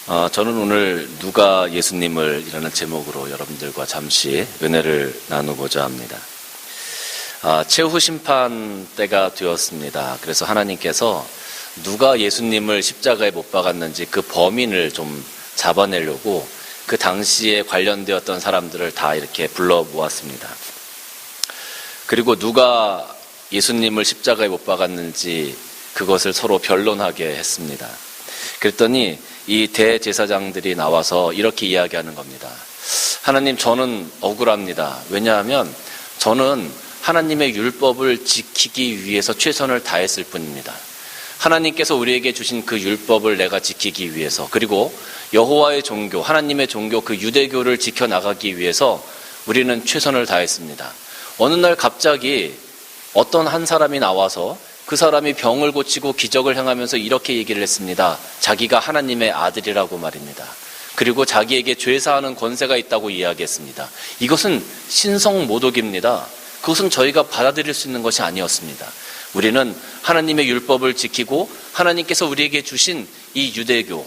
저는 오늘 누가 예수님을 이라는 제목으로 여러분들과 잠시 은혜를 나누고자 합니다. 최후 심판 때가 되었습니다. 그래서 하나님께서 누가 예수님을 십자가에 못 박았는지 그 범인을 좀 잡아내려고 그 당시에 관련되었던 사람들을 다 이렇게 불러 모았습니다. 그리고 누가 예수님을 십자가에 못 박았는지 그것을 서로 변론하게 했습니다. 그랬더니 이 대제사장들이 나와서 이렇게 이야기하는 겁니다. 하나님, 저는 억울합니다. 왜냐하면 저는 하나님의 율법을 지키기 위해서 최선을 다했을 뿐입니다. 하나님께서 우리에게 주신 그 율법을 내가 지키기 위해서, 그리고 여호와의 종교, 하나님의 종교, 그 유대교를 지켜나가기 위해서 우리는 최선을 다했습니다. 어느 날 갑자기 어떤 한 사람이 나와서 그 사람이 병을 고치고 기적을 행하면서 이렇게 얘기를 했습니다. 자기가 하나님의 아들이라고 말입니다. 그리고 자기에게 죄사하는 권세가 있다고 이야기했습니다. 이것은 신성모독입니다. 그것은 저희가 받아들일 수 있는 것이 아니었습니다. 우리는 하나님의 율법을 지키고 하나님께서 우리에게 주신 이 유대교,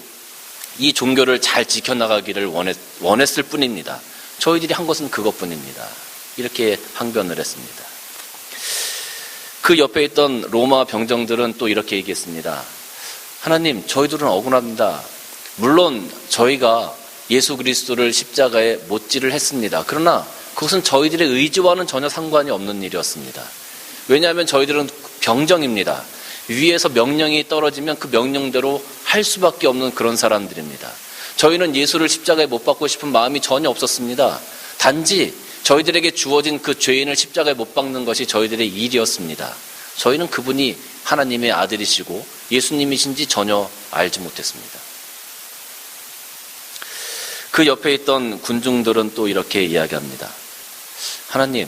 이 종교를 잘 지켜나가기를 원했을 뿐입니다. 저희들이 한 것은 그것뿐입니다. 이렇게 항변을 했습니다. 그 옆에 있던 로마 병정들은 또 이렇게 얘기했습니다. 하나님, 저희들은 억울합니다. 물론 저희가 예수 그리스도를 십자가에 못질을 했습니다. 그러나 그것은 저희들의 의지와는 전혀 상관이 없는 일이었습니다. 왜냐하면 저희들은 병정입니다. 위에서 명령이 떨어지면 그 명령대로 할 수밖에 없는 그런 사람들입니다. 저희는 예수를 십자가에 못 박고 싶은 마음이 전혀 없었습니다. 단지 저희들에게 주어진 그 죄인을 십자가에 못 박는 것이 저희들의 일이었습니다. 저희는 그분이 하나님의 아들이시고 예수님이신지 전혀 알지 못했습니다. 그 옆에 있던 군중들은 또 이렇게 이야기합니다. 하나님,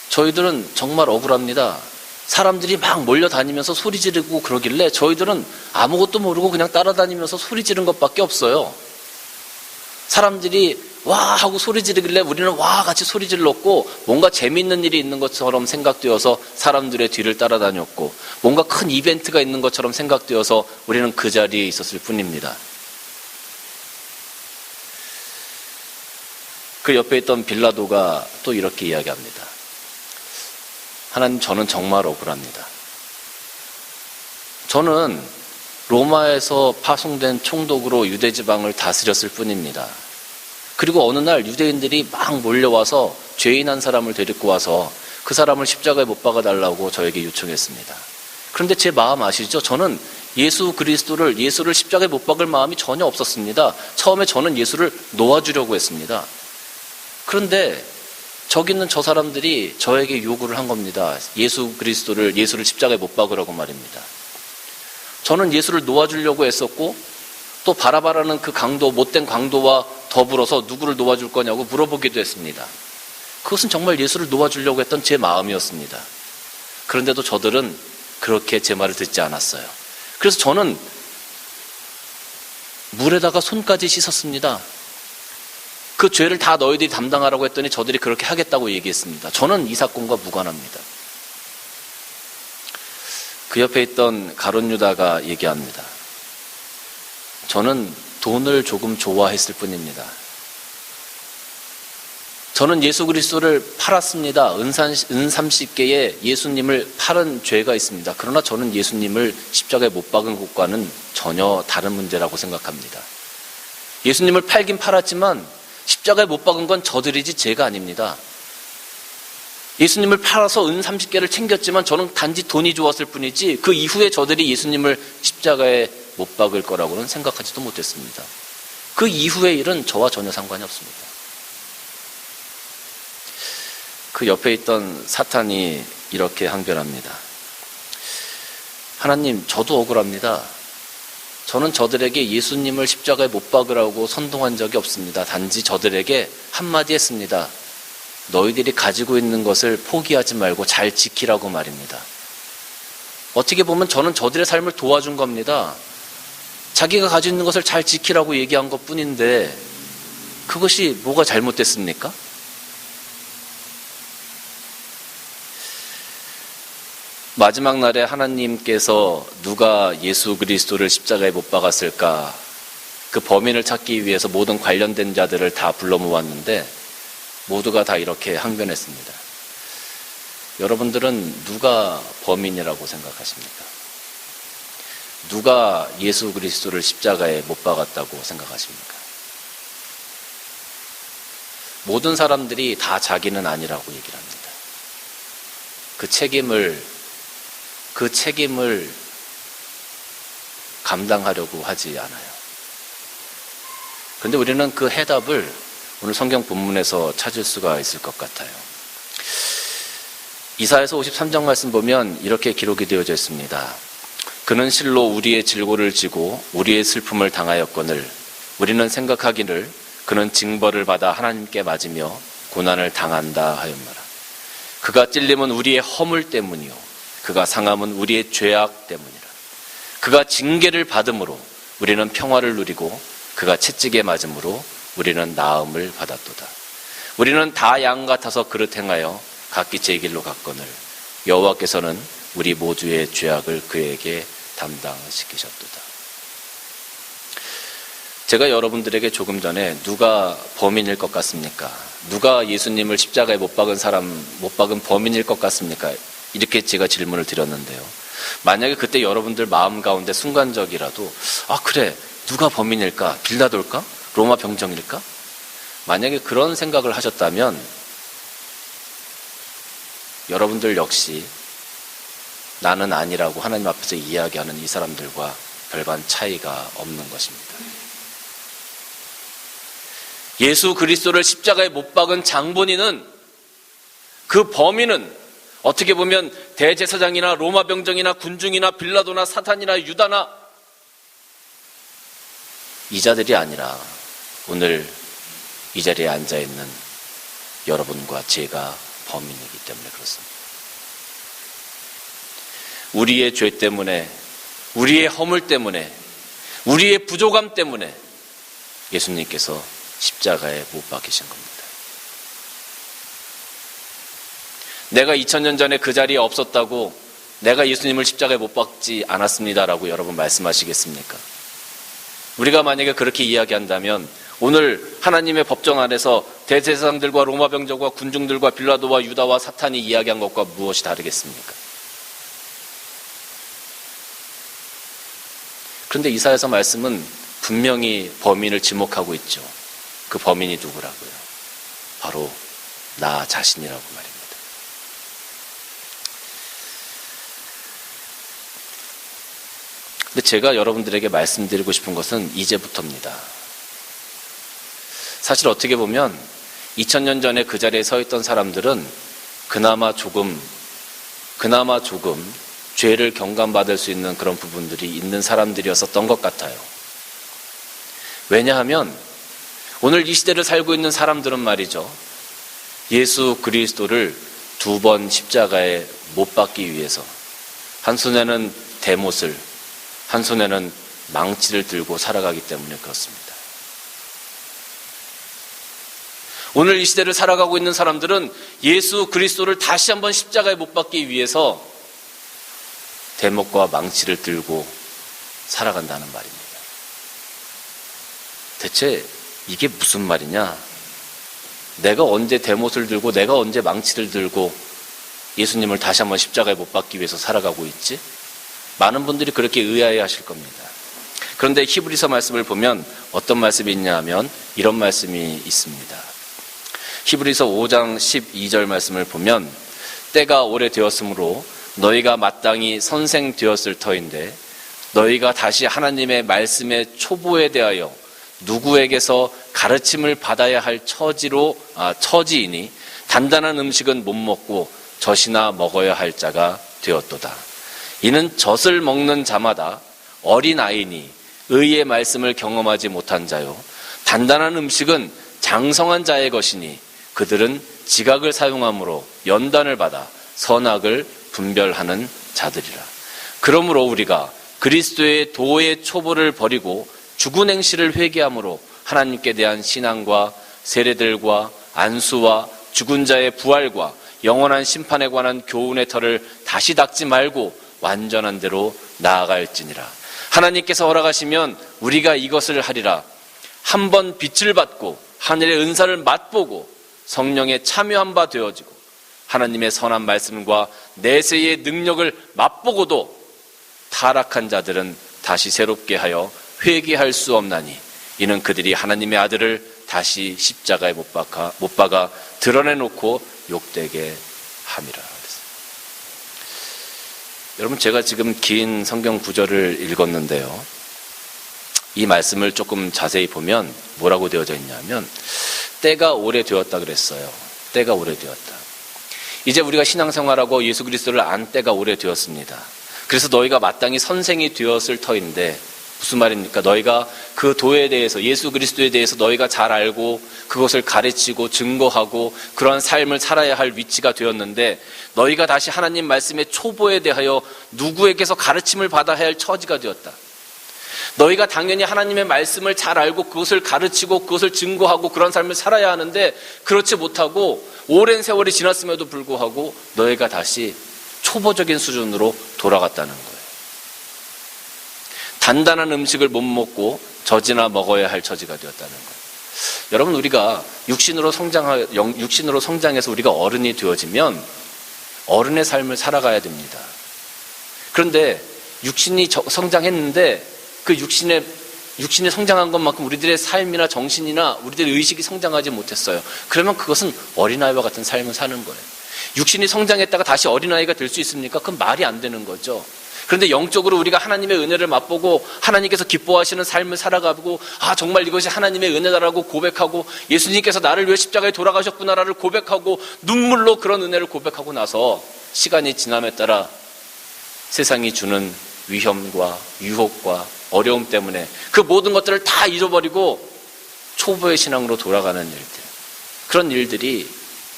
저희들은 정말 억울합니다. 사람들이 막 몰려다니면서 소리 지르고 그러길래 저희들은 아무것도 모르고 그냥 따라다니면서 소리 지른 것밖에 없어요. 사람들이 와 하고 소리 지르길래 우리는 와 같이 소리 질렀고, 뭔가 재밌는 일이 있는 것처럼 생각되어서 사람들의 뒤를 따라다녔고, 뭔가 큰 이벤트가 있는 것처럼 생각되어서 우리는 그 자리에 있었을 뿐입니다. 그 옆에 있던 빌라도가 또 이렇게 이야기합니다. 하나님, 저는 정말 억울합니다. 저는 로마에서 파송된 총독으로 유대지방을 다스렸을 뿐입니다. 그리고 어느 날 유대인들이 막 몰려와서 죄인 한 사람을 데리고 와서 그 사람을 십자가에 못 박아달라고 저에게 요청했습니다. 그런데 제 마음 아시죠? 저는 예수를 십자가에 못 박을 마음이 전혀 없었습니다. 처음에 저는 예수를 놓아주려고 했습니다. 그런데 저기 있는 저 사람들이 저에게 요구를 한 겁니다. 예수를 십자가에 못 박으라고 말입니다. 저는 예수를 놓아주려고 했었고, 또 바라바라는 그 강도, 못된 강도와 더불어서 누구를 놓아줄 거냐고 물어보기도 했습니다. 그것은 정말 예수를 놓아주려고 했던 제 마음이었습니다. 그런데도 저들은 그렇게 제 말을 듣지 않았어요. 그래서 저는 물에다가 손까지 씻었습니다. 그 죄를 다 너희들이 담당하라고 했더니 저들이 그렇게 하겠다고 얘기했습니다. 저는 이 사건과 무관합니다. 그 옆에 있던 가룟 유다가 얘기합니다. 저는 돈을 조금 좋아했을 뿐입니다. 저는 예수 그리스도를 팔았습니다. 은 30개에 예수님을 팔은 죄가 있습니다. 그러나 저는 예수님을 십자가에 못 박은 것과는 전혀 다른 문제라고 생각합니다. 예수님을 팔긴 팔았지만 십자가에 못 박은 건 저들이지 제가 아닙니다. 예수님을 팔아서 은 30개를 챙겼지만 저는 단지 돈이 좋았을 뿐이지 그 이후에 저들이 예수님을 십자가에 못 박을 거라고는 생각하지도 못했습니다. 그 이후의 일은 저와 전혀 상관이 없습니다. 그 옆에 있던 사탄이 이렇게 항변합니다. 하나님, 저도 억울합니다. 저는 저들에게 예수님을 십자가에 못 박으라고 선동한 적이 없습니다. 단지 저들에게 한마디 했습니다. 너희들이 가지고 있는 것을 포기하지 말고 잘 지키라고 말입니다. 어떻게 보면 저는 저들의 삶을 도와준 겁니다. 자기가 가지고 있는 것을 잘 지키라고 얘기한 것뿐인데 그것이 뭐가 잘못됐습니까? 마지막 날에 하나님께서 누가 예수 그리스도를 십자가에 못 박았을까? 그 범인을 찾기 위해서 모든 관련된 자들을 다 불러 모았는데 모두가 다 이렇게 항변했습니다. 여러분들은 누가 범인이라고 생각하십니까? 누가 예수 그리스도를 십자가에 못 박았다고 생각하십니까? 모든 사람들이 다 자기는 아니라고 얘기를 합니다. 그 책임을 감당하려고 하지 않아요. 그런데 우리는 그 해답을 오늘 성경 본문에서 찾을 수가 있을 것 같아요. 이사야서 53장 말씀 보면 이렇게 기록이 되어져 있습니다. 그는 실로 우리의 질고를 지고 우리의 슬픔을 당하였거늘 우리는 생각하기를 그는 징벌을 받아 하나님께 맞으며 고난을 당한다 하였노라. 그가 찔림은 우리의 허물 때문이요 그가 상함은 우리의 죄악 때문이라. 그가 징계를 받음으로 우리는 평화를 누리고 그가 채찍에 맞음으로 우리는 나음을 받았도다. 우리는 다 양 같아서 그릇 행하여 각기 제 길로 갔거늘 여호와께서는 우리 모두의 죄악을 그에게 담당시키셨도다. 제가 여러분들에게 조금 전에 누가 범인일 것 같습니까? 누가 예수님을 십자가에 못 박은 범인일 것 같습니까? 이렇게 제가 질문을 드렸는데요. 만약에 그때 여러분들 마음 가운데 순간적이라도 그래, 누가 범인일까? 빌라도일까? 로마 병정일까? 만약에 그런 생각을 하셨다면 여러분들 역시 나는 아니라고 하나님 앞에서 이야기하는 이 사람들과 별반 차이가 없는 것입니다. 예수 그리스도를 십자가에 못 박은 장본인은, 그 범인은 어떻게 보면 대제사장이나 로마 병정이나 군중이나 빌라도나 사탄이나 유다나 이 자들이 아니라 오늘 이 자리에 앉아있는 여러분과 제가 범인이기 때문에 그렇습니다. 우리의 죄 때문에, 우리의 허물 때문에, 우리의 부족함 때문에 예수님께서 십자가에 못 박히신 겁니다. 내가 2000년 전에 그 자리에 없었다고 내가 예수님을 십자가에 못 박지 않았습니다라고 여러분 말씀하시겠습니까? 우리가 만약에 그렇게 이야기한다면 오늘 하나님의 법정 안에서 대제사장들과 로마 병정과 군중들과 빌라도와 유다와 사탄이 이야기한 것과 무엇이 다르겠습니까? 그런데 이사야서 말씀은 분명히 범인을 지목하고 있죠. 그 범인이 누구라고요? 바로 나 자신이라고 말입니다. 근데 제가 여러분들에게 말씀드리고 싶은 것은 이제부터입니다. 사실 어떻게 보면 2000년 전에 그 자리에 서 있던 사람들은 그나마 조금 죄를 경감받을 수 있는 그런 부분들이 있는 사람들이었었던 것 같아요. 왜냐하면 오늘 이 시대를 살고 있는 사람들은 말이죠, 예수 그리스도를 2번 십자가에 못 박기 위해서 한 손에는 대못을, 한 손에는 망치를 들고 살아가기 때문에 그렇습니다. 오늘 이 시대를 살아가고 있는 사람들은 예수 그리스도를 다시 한번 십자가에 못 박기 위해서 대못과 망치를 들고 살아간다는 말입니다. 대체 이게 무슨 말이냐? 내가 언제 대못을 들고 내가 언제 망치를 들고 예수님을 다시 한번 십자가에 못 박기 위해서 살아가고 있지? 많은 분들이 그렇게 의아해 하실 겁니다. 그런데 히브리서 말씀을 보면 어떤 말씀이 있냐 하면 이런 말씀이 있습니다. 히브리서 5장 12절 말씀을 보면 때가 오래되었으므로 너희가 마땅히 선생되었을 터인데 너희가 다시 하나님의 말씀의 초보에 대하여 누구에게서 가르침을 받아야 할 처지이니 단단한 음식은 못 먹고 젖이나 먹어야 할 자가 되었도다. 이는 젖을 먹는 자마다 어린아이니 의의 말씀을 경험하지 못한 자요 단단한 음식은 장성한 자의 것이니 그들은 지각을 사용함으로 연단을 받아 선악을 분별하는 자들이라. 그러므로 우리가 그리스도의 도의 초보를 버리고 죽은 행실을 회개함으로 하나님께 대한 신앙과 세례들과 안수와 죽은 자의 부활과 영원한 심판에 관한 교훈의 털을 다시 닦지 말고 완전한 대로 나아갈지니라. 하나님께서 허락하시면 우리가 이것을 하리라. 한번 빛을 받고 하늘의 은사를 맛보고 성령에 참여한 바 되어지고 하나님의 선한 말씀과 내세의 능력을 맛보고도 타락한 자들은 다시 새롭게 하여 회개할 수 없나니 이는 그들이 하나님의 아들을 다시 십자가에 못 박아 드러내놓고 욕되게 함이라. 여러분, 제가 지금 긴 성경 구절을 읽었는데요, 이 말씀을 조금 자세히 보면 뭐라고 되어져 있냐면 때가 오래되었다 그랬어요. 때가 오래되었다. 이제 우리가 신앙생활하고 예수 그리스도를 안 때가 오래되었습니다. 그래서 너희가 마땅히 선생이 되었을 터인데, 무슨 말입니까? 너희가 그 도에 대해서, 예수 그리스도에 대해서 너희가 잘 알고 그것을 가르치고 증거하고 그러한 삶을 살아야 할 위치가 되었는데, 너희가 다시 하나님 말씀의 초보에 대하여 누구에게서 가르침을 받아야 할 처지가 되었다. 너희가 당연히 하나님의 말씀을 잘 알고 그것을 가르치고 그것을 증거하고 그런 삶을 살아야 하는데, 그렇지 못하고 오랜 세월이 지났음에도 불구하고 너희가 다시 초보적인 수준으로 돌아갔다는 거예요. 단단한 음식을 못 먹고 젖이나 먹어야 할 처지가 되었다는 거예요. 여러분, 우리가 육신으로 성장해서 우리가 어른이 되어지면 어른의 삶을 살아가야 됩니다. 그런데 육신이 성장했는데 그 육신이 성장한 것만큼 우리들의 삶이나 정신이나 우리들의 의식이 성장하지 못했어요. 그러면 그것은 어린아이와 같은 삶을 사는 거예요. 육신이 성장했다가 다시 어린아이가 될 수 있습니까? 그건 말이 안 되는 거죠. 그런데 영적으로 우리가 하나님의 은혜를 맛보고 하나님께서 기뻐하시는 삶을 살아가고, 정말 이것이 하나님의 은혜다라고 고백하고, 예수님께서 나를 위해 십자가에 돌아가셨구나라를 고백하고, 눈물로 그런 은혜를 고백하고 나서 시간이 지남에 따라 세상이 주는 위험과 유혹과 어려움 때문에 그 모든 것들을 다 잊어버리고 초보의 신앙으로 돌아가는 일들, 그런 일들이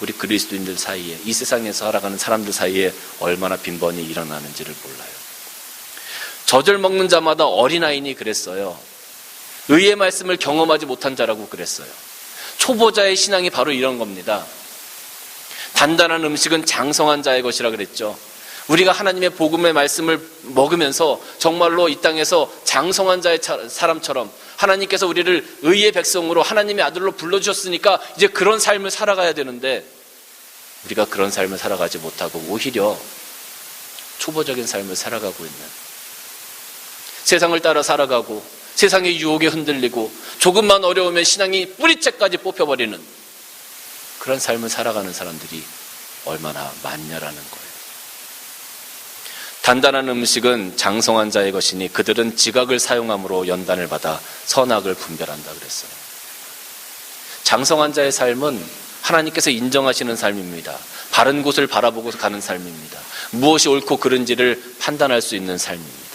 우리 그리스도인들 사이에, 이 세상에서 살아가는 사람들 사이에 얼마나 빈번히 일어나는지를 몰라요. 젖을 먹는 자마다 어린아이니 그랬어요. 의의 말씀을 경험하지 못한 자라고 그랬어요. 초보자의 신앙이 바로 이런 겁니다. 단단한 음식은 장성한 자의 것이라 그랬죠. 우리가 하나님의 복음의 말씀을 먹으면서 정말로 이 땅에서 장성한 자의 사람처럼 하나님께서 우리를 의의 백성으로 하나님의 아들로 불러주셨으니까 이제 그런 삶을 살아가야 되는데, 우리가 그런 삶을 살아가지 못하고 오히려 초보적인 삶을 살아가고 있는, 세상을 따라 살아가고 세상의 유혹에 흔들리고 조금만 어려우면 신앙이 뿌리채까지 뽑혀버리는 그런 삶을 살아가는 사람들이 얼마나 많냐라는 거예요. 단단한 음식은 장성한 자의 것이니 그들은 지각을 사용함으로 연단을 받아 선악을 분별한다 그랬어요. 장성한 자의 삶은 하나님께서 인정하시는 삶입니다. 바른 곳을 바라보고 가는 삶입니다. 무엇이 옳고 그른지를 판단할 수 있는 삶입니다.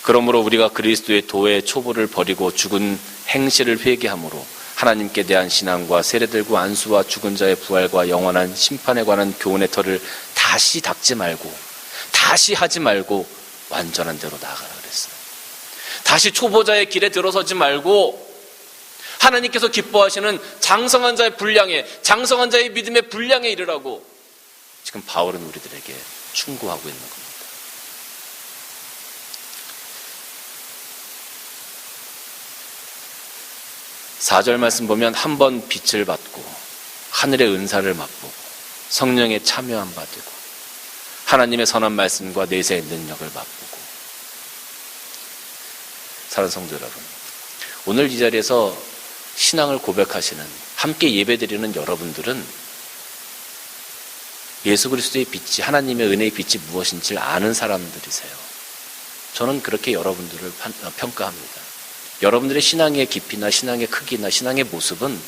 그러므로 우리가 그리스도의 도의 초보를 버리고 죽은 행실을 회개함으로 하나님께 대한 신앙과 세례들과 안수와 죽은 자의 부활과 영원한 심판에 관한 교훈의 털을 다시 닦지 말고, 다시 하지 말고 완전한 대로 나아가라 그랬어요. 다시 초보자의 길에 들어서지 말고 하나님께서 기뻐하시는 장성한 자의 분량에, 장성한 자의 믿음의 분량에 이르라고 지금 바울은 우리들에게 충고하고 있는 겁니다. 4절 말씀 보면 한번 빛을 받고 하늘의 은사를 맛보고 성령에 참여한 바 되고 하나님의 선한 말씀과 내세의 능력을 맛보고. 사랑하는 성도 여러분, 오늘 이 자리에서 신앙을 고백하시는, 함께 예배드리는 여러분들은 예수 그리스도의 빛이, 하나님의 은혜의 빛이 무엇인지를 아는 사람들이세요. 저는 그렇게 여러분들을 평가합니다. 여러분들의 신앙의 깊이나 신앙의 크기나 신앙의 모습은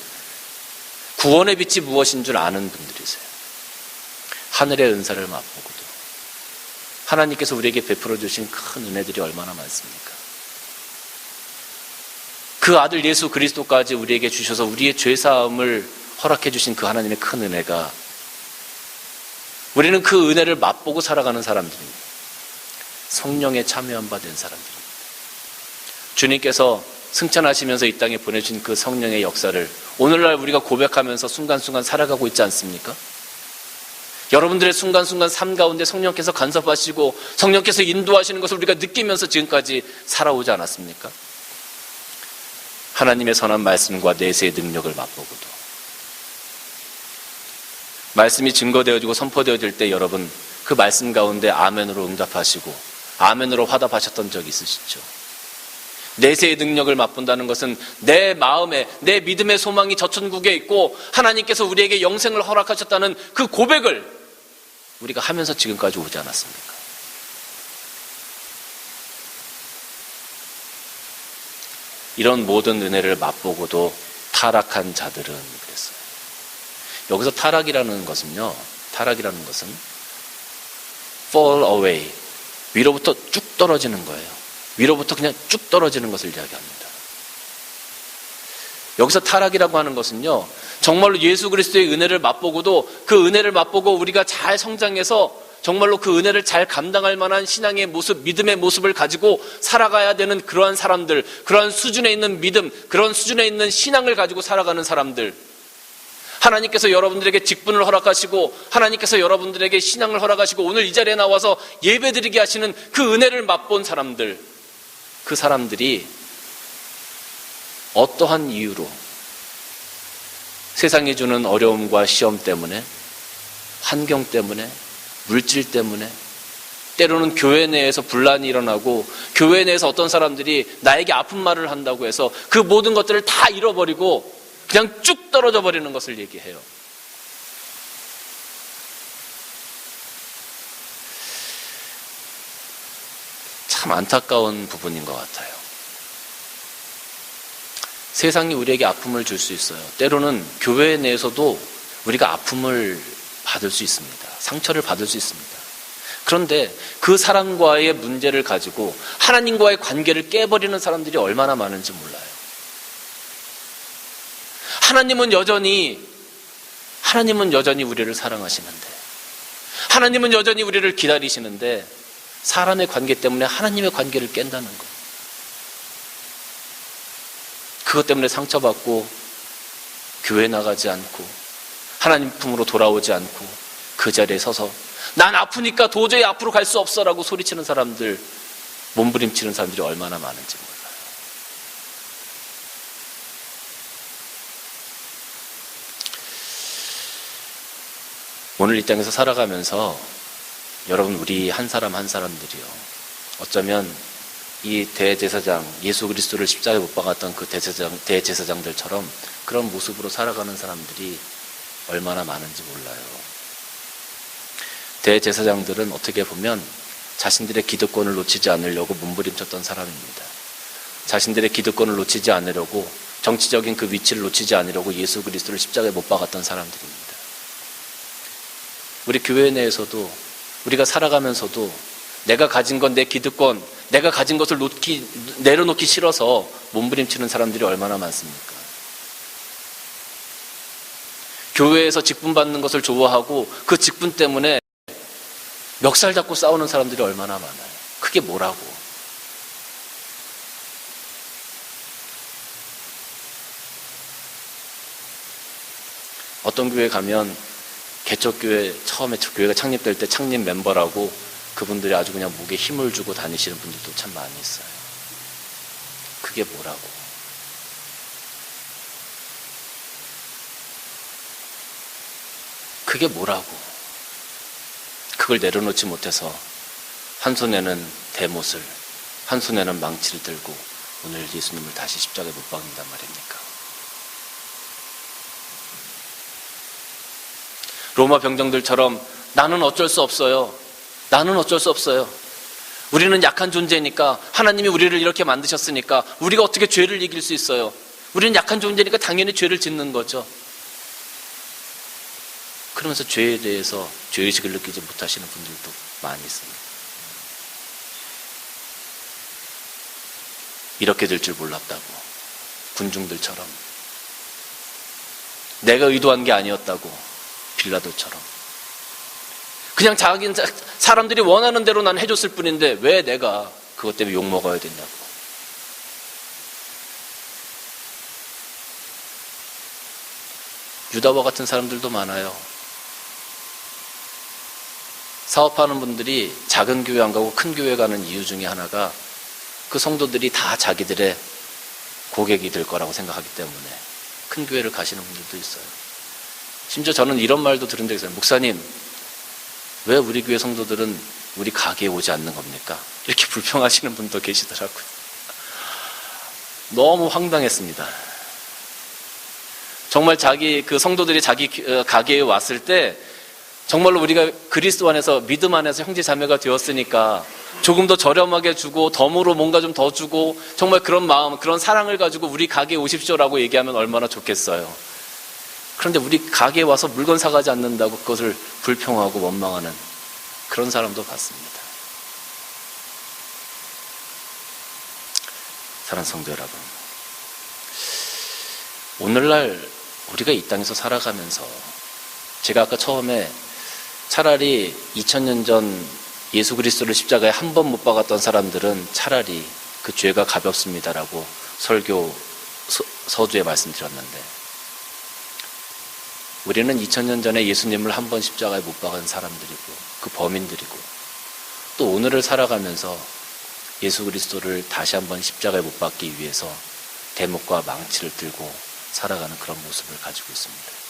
구원의 빛이 무엇인 줄 아는 분들이세요. 하늘의 은사를 맛보고도 하나님께서 우리에게 베풀어 주신 큰 은혜들이 얼마나 많습니까? 그 아들 예수 그리스도까지 우리에게 주셔서 우리의 죄사함을 허락해 주신 그 하나님의 큰 은혜가, 우리는 그 은혜를 맛보고 살아가는 사람들입니다. 성령에 참여한 바 된 사람들입니다. 주님께서 승천하시면서 이 땅에 보내주신 그 성령의 역사를 오늘날 우리가 고백하면서 순간순간 살아가고 있지 않습니까? 여러분들의 순간순간 삶 가운데 성령께서 간섭하시고 성령께서 인도하시는 것을 우리가 느끼면서 지금까지 살아오지 않았습니까? 하나님의 선한 말씀과 내세의 능력을 맛보고도 말씀이 증거되어지고 선포되어질 때 여러분 그 말씀 가운데 아멘으로 응답하시고 아멘으로 화답하셨던 적이 있으시죠? 내세의 능력을 맛본다는 것은 내 마음에 내 믿음의 소망이 저 천국에 있고 하나님께서 우리에게 영생을 허락하셨다는 그 고백을 우리가 하면서 지금까지 오지 않았습니까? 이런 모든 은혜를 맛보고도 타락한 자들은 그랬어요. 여기서 타락이라는 것은 fall away, 위로부터 쭉 떨어지는 거예요. 위로부터 그냥 쭉 떨어지는 것을 이야기합니다. 여기서 타락이라고 하는 것은요, 정말로 예수 그리스도의 은혜를 맛보고도 그 은혜를 맛보고 우리가 잘 성장해서 정말로 그 은혜를 잘 감당할 만한 신앙의 모습, 믿음의 모습을 가지고 살아가야 되는 그러한 사람들, 그러한 수준에 있는 믿음, 그런 수준에 있는 신앙을 가지고 살아가는 사람들, 하나님께서 여러분들에게 직분을 허락하시고 하나님께서 여러분들에게 신앙을 허락하시고 오늘 이 자리에 나와서 예배드리게 하시는 그 은혜를 맛본 사람들, 그 사람들이 어떠한 이유로 세상이 주는 어려움과 시험 때문에, 환경 때문에, 물질 때문에, 때로는 교회 내에서 분란이 일어나고 교회 내에서 어떤 사람들이 나에게 아픈 말을 한다고 해서 그 모든 것들을 다 잃어버리고 그냥 쭉 떨어져 버리는 것을 얘기해요. 참 안타까운 부분인 것 같아요. 세상이 우리에게 아픔을 줄 수 있어요. 때로는 교회 내에서도 우리가 아픔을 받을 수 있습니다. 상처를 받을 수 있습니다. 그런데 그 사람과의 문제를 가지고 하나님과의 관계를 깨버리는 사람들이 얼마나 많은지 몰라요. 하나님은 여전히 우리를 사랑하시는데, 하나님은 여전히 우리를 기다리시는데 사람의 관계 때문에 하나님의 관계를 깬다는 것, 그것 때문에 상처받고 교회 나가지 않고 하나님 품으로 돌아오지 않고 그 자리에 서서 난 아프니까 도저히 앞으로 갈 수 없어라고 소리치는 사람들, 몸부림치는 사람들이 얼마나 많은지 몰라요. 오늘 이 땅에서 살아가면서 여러분, 우리 한 사람 한 사람들이요, 어쩌면 이 대제사장, 예수 그리스도를 십자가에 못 박았던 그 대제사장들처럼 그런 모습으로 살아가는 사람들이 얼마나 많은지 몰라요. 대제사장들은 어떻게 보면 자신들의 기득권을 놓치지 않으려고 몸부림쳤던 사람입니다. 자신들의 기득권을 놓치지 않으려고, 정치적인 그 위치를 놓치지 않으려고 예수 그리스도를 십자가에 못 박았던 사람들입니다. 우리 교회 내에서도 우리가 살아가면서도 내가 가진 건 내 기득권, 내가 가진 것을 내려놓기 싫어서 몸부림치는 사람들이 얼마나 많습니까? 교회에서 직분 받는 것을 좋아하고 그 직분 때문에 멱살 잡고 싸우는 사람들이 얼마나 많아요. 그게 뭐라고? 어떤 교회 가면 개척교회 처음에 교회가 창립될 때 창립 멤버라고 그분들이 아주 그냥 목에 힘을 주고 다니시는 분들도 참 많이 있어요. 그게 뭐라고? 그게 뭐라고? 그걸 내려놓지 못해서 한 손에는 대못을, 한 손에는 망치를 들고 오늘 예수님을 다시 십자가에 못 박는단 말입니까? 로마 병정들처럼 나는 어쩔 수 없어요. 나는 어쩔 수 없어요. 우리는 약한 존재니까, 하나님이 우리를 이렇게 만드셨으니까 우리가 어떻게 죄를 이길 수 있어요? 우리는 약한 존재니까 당연히 죄를 짓는 거죠. 그러면서 죄에 대해서 죄의식을 느끼지 못하시는 분들도 많이 있습니다. 이렇게 될 줄 몰랐다고, 군중들처럼, 내가 의도한 게 아니었다고 빌라도처럼, 그냥 사람들이 원하는 대로 난 해줬을 뿐인데 왜 내가 그것 때문에 욕먹어야 되냐고. 유다와 같은 사람들도 많아요. 사업하는 분들이 작은 교회 안 가고 큰 교회 가는 이유 중에 하나가 그 성도들이 다 자기들의 고객이 될 거라고 생각하기 때문에 큰 교회를 가시는 분들도 있어요. 심지어 저는 이런 말도 들은 적이 있어요. 목사님, 왜 우리 교회 성도들은 우리 가게에 오지 않는 겁니까? 이렇게 불평하시는 분도 계시더라고요. 너무 황당했습니다. 정말 그 성도들이 자기 가게에 왔을 때 정말로 우리가 그리스도 안에서 믿음 안에서 형제 자매가 되었으니까 조금 더 저렴하게 주고 덤으로 뭔가 좀 더 주고 정말 그런 마음, 그런 사랑을 가지고 우리 가게에 오십시오라고 얘기하면 얼마나 좋겠어요. 그런데 우리 가게에 와서 물건 사가지 않는다고 그것을 불평하고 원망하는 그런 사람도 봤습니다. 사랑하는 성도 여러분, 오늘날 우리가 이 땅에서 살아가면서 제가 아까 처음에 차라리 2000년 전 예수 그리스도를 십자가에 한 번 못 박았던 사람들은 차라리 그 죄가 가볍습니다라고 설교 서두에 말씀드렸는데, 우리는 2000년 전에 예수님을 한 번 십자가에 못 박은 사람들이고 그 범인들이고, 또 오늘을 살아가면서 예수 그리스도를 다시 한 번 십자가에 못 박기 위해서 대목과 망치를 들고 살아가는 그런 모습을 가지고 있습니다.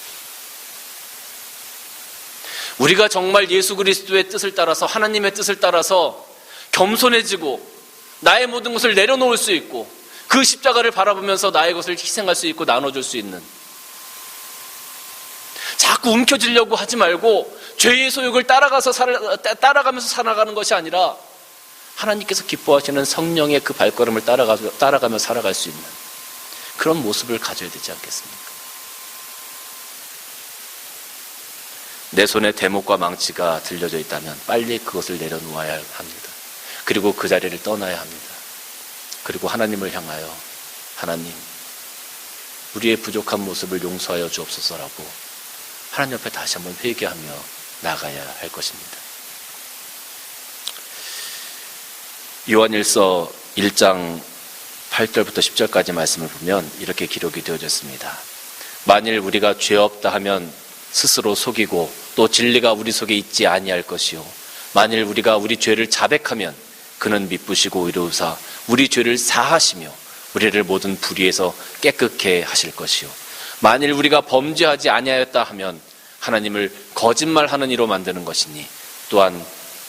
우리가 정말 예수 그리스도의 뜻을 따라서, 하나님의 뜻을 따라서 겸손해지고 나의 모든 것을 내려놓을 수 있고 그 십자가를 바라보면서 나의 것을 희생할 수 있고 나눠줄 수 있는, 자꾸 움켜쥐려고 하지 말고 죄의 소욕을 따라가면서 살아가는 것이 아니라 하나님께서 기뻐하시는 성령의 그 발걸음을 따라가며 살아갈 수 있는 그런 모습을 가져야 되지 않겠습니까? 내 손에 대목과 망치가 들려져 있다면 빨리 그것을 내려놓아야 합니다. 그리고 그 자리를 떠나야 합니다. 그리고 하나님을 향하여, 하나님, 우리의 부족한 모습을 용서하여 주옵소서라고 하나님 앞에 다시 한번 회개하며 나가야 할 것입니다. 요한일서 1장 8절부터 10절까지 말씀을 보면 이렇게 기록이 되어졌습니다. 만일 우리가 죄 없다 하면 스스로 속이고 또 진리가 우리 속에 있지 아니할 것이요, 만일 우리가 우리 죄를 자백하면 그는 미쁘시고 의로우사 우리 죄를 사하시며 우리를 모든 불의에서 깨끗게 하실 것이요, 만일 우리가 범죄하지 아니하였다 하면 하나님을 거짓말하는 이로 만드는 것이니 또한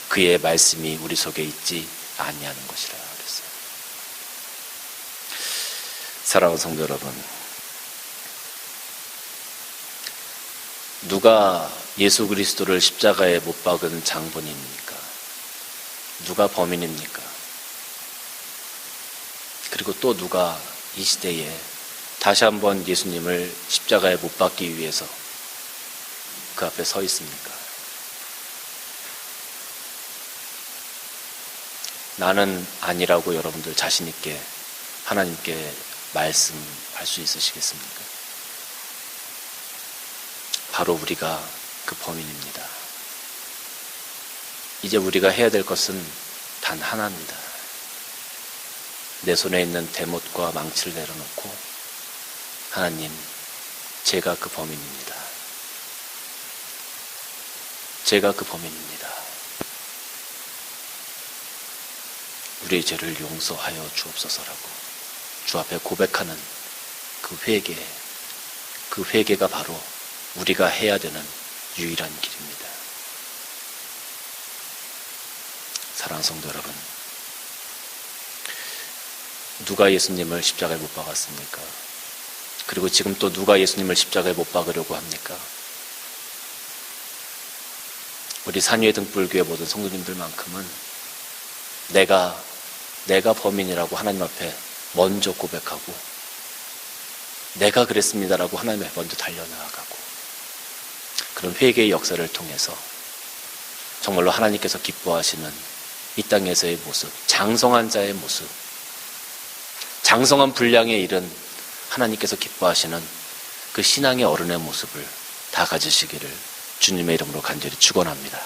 그의 말씀이 우리 속에 있지 아니하는 것이라 그랬어요. 사랑하는 성도 여러분, 누가 예수 그리스도를 십자가에 못 박은 장본인입니까? 누가 범인입니까? 그리고 또 누가 이 시대에 다시 한번 예수님을 십자가에 못 박기 위해서 그 앞에 서 있습니까? 나는 아니라고 여러분들 자신 있게 하나님께 말씀할 수 있으시겠습니까? 바로 우리가 그 범인입니다. 이제 우리가 해야 될 것은 단 하나입니다. 내 손에 있는 대못과 망치를 내려놓고, 하나님, 제가 그 범인입니다. 제가 그 범인입니다. 우리의 죄를 용서하여 주옵소서라고 주 앞에 고백하는 그 회개가 바로 우리가 해야 되는 유일한 길입니다. 사랑하는 성도 여러분, 누가 예수님을 십자가에 못 박았습니까? 그리고 지금 또 누가 예수님을 십자가에 못 박으려고 합니까? 우리 산위의 등불교회 모든 성도님들만큼은 내가 범인이라고 하나님 앞에 먼저 고백하고, 내가 그랬습니다라고 하나님 앞에 먼저 달려나가고, 그런 회개의 역사를 통해서 정말로 하나님께서 기뻐하시는 이 땅에서의 모습, 장성한 자의 모습, 장성한 분량에 이른 하나님께서 기뻐하시는 그 신앙의 어른의 모습을 다 가지시기를 주님의 이름으로 간절히 축원합니다.